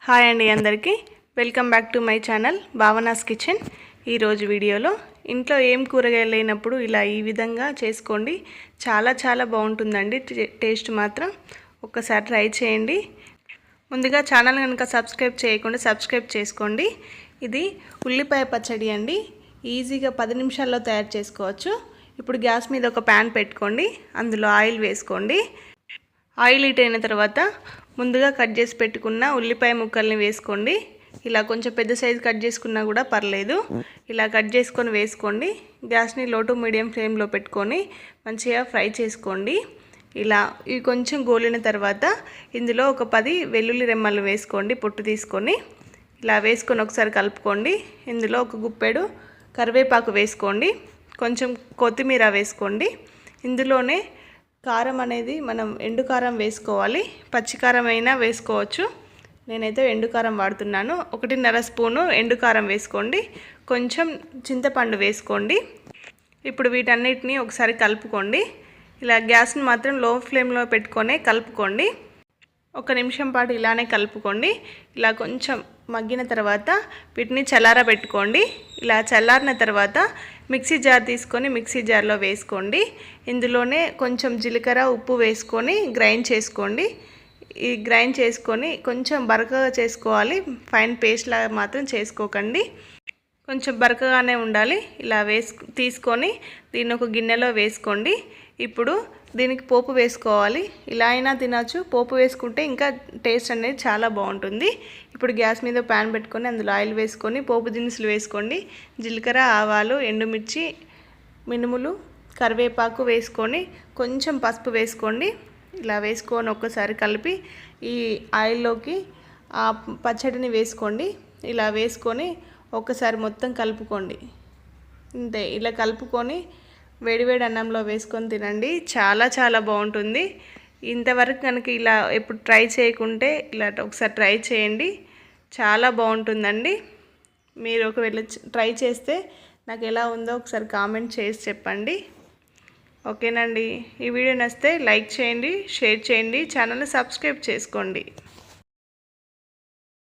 Hi అండి అందరికీ welcome back to my channel Bhavana's kitchen. ఈరోజు వీడియోలో ఇంట్లో ఏం కూరగాయలు లేనప్పుడు ఇలా ఈ విధంగా చేసుకోండి. చాలా బాగుంటుందండి. టేస్ట్ మాత్రం ఒక్కసారి ట్రై చేయండి. ముందుగా ఛానల్ కనుక సబ్స్క్రైబ్ చేయకుండా సబ్స్క్రైబ్ చేసుకోండి. ఇది ఉల్లిపాయ పచ్చడి అండి. ఈజీగా 10 నిమిషాల్లో తయారు చేసుకోవచ్చు. ఇప్పుడు గ్యాస్ మీద ఒక ప్యాన్ పెట్టుకోండి. అందులో ఆయిల్ వేసుకోండి. ఆయిల్ హీట్ అయిన తర్వాత ముందుగా కట్ చేసి పెట్టుకున్న ఉల్లిపాయ ముక్కల్ని వేసుకోండి. ఇలా కొంచెం పెద్ద సైజు కట్ చేసుకున్నా కూడా పర్లేదు. ఇలా కట్ చేసుకొని వేసుకోండి. గ్యాస్ని లో టు మీడియం ఫ్లేమ్లో పెట్టుకొని మంచిగా ఫ్రై చేసుకోండి. ఇలా ఇవి కొంచెం గోలిన తర్వాత ఇందులో ఒక 10 వెల్లుల్లి రెమ్మలు వేసుకోండి. పొట్టు తీసుకొని ఇలా వేసుకొని ఒకసారి కలుపుకోండి. ఇందులో ఒక గుప్పెడు కరివేపాకు వేసుకోండి. కొంచెం కొత్తిమీర వేసుకోండి. ఇందులోనే కారం అనేది మనం ఎండు కారం వేసుకోవాలి. పచ్చి కారం అయినా వేసుకోవచ్చు. నేనైతే ఎండు కారం వాడుతున్నాను. 1.5 స్పూను ఎండు కారం వేసుకోండి. కొంచెం చింతపండు వేసుకోండి. ఇప్పుడు వీటన్నిటిని ఒకసారి కలుపుకోండి. ఇలా గ్యాస్ని మాత్రం లో ఫ్లేమ్లో పెట్టుకొని కలుపుకోండి. 1 నిమిషం పాటు ఇలానే కలుపుకోండి. ఇలా కొంచెం మగ్గిన తర్వాత వీటిని చల్లారబెట్టుకోండి. ఇలా చల్లారిన తర్వాత మిక్సీ జార్ తీసుకొని మిక్సీ జార్లో వేసుకోండి. ఇందులోనే కొంచెం జీలకర్ర ఉప్పు వేసుకొని గ్రైండ్ చేసుకోండి. ఈ గ్రైండ్ చేసుకొని కొంచెం బరకగా చేసుకోవాలి. ఫైన్ పేస్ట్ లాగా మాత్రం చేసుకోకండి. కొంచెం బరకగానే ఉండాలి. ఇలా తీసుకొని దీన్ని ఒక గిన్నెలో వేసుకోండి. ఇప్పుడు దీనికి పోపు వేసుకోవాలి. ఇలా అయినా తినచ్చు. పోపు వేసుకుంటే ఇంకా టేస్ట్ అనేది చాలా బాగుంటుంది. ఇప్పుడు గ్యాస్ మీద ప్యాన్ పెట్టుకొని అందులో ఆయిల్ వేసుకొని పోపు దినుసులు వేసుకోండి. జీలకర్ర, ఆవాలు, ఎండుమిర్చి, మినుములు, కరివేపాకు వేసుకొని కొంచెం పసుపు వేసుకోండి. ఇలా వేసుకొని ఒక్కసారి కలిపి ఈ ఆయిల్లోకి ఆ పచ్చడిని వేసుకోండి. ఇలా వేసుకొని ఒక్కసారి మొత్తం కలుపుకోండి. అంతే. ఇలా కలుపుకొని వేడివేడి అన్నంలో వేసుకొని తినండి. చాలా బాగుంటుంది. ఇంతవరకు కనుక ఇలా ఎప్పుడు ట్రై చేయకుంటే ఇలా ఒకసారి ట్రై చేయండి. చాలా బాగుంటుందండి. మీరు ఒకవేళ ట్రై చేస్తే నాకు ఎలా ఉందో ఒకసారి కామెంట్ చేసి చెప్పండి. ఓకేనండి. ఈ వీడియో నచ్చితే లైక్ చేయండి, షేర్ చేయండి, ఛానల్ని సబ్స్క్రైబ్ చేసుకోండి.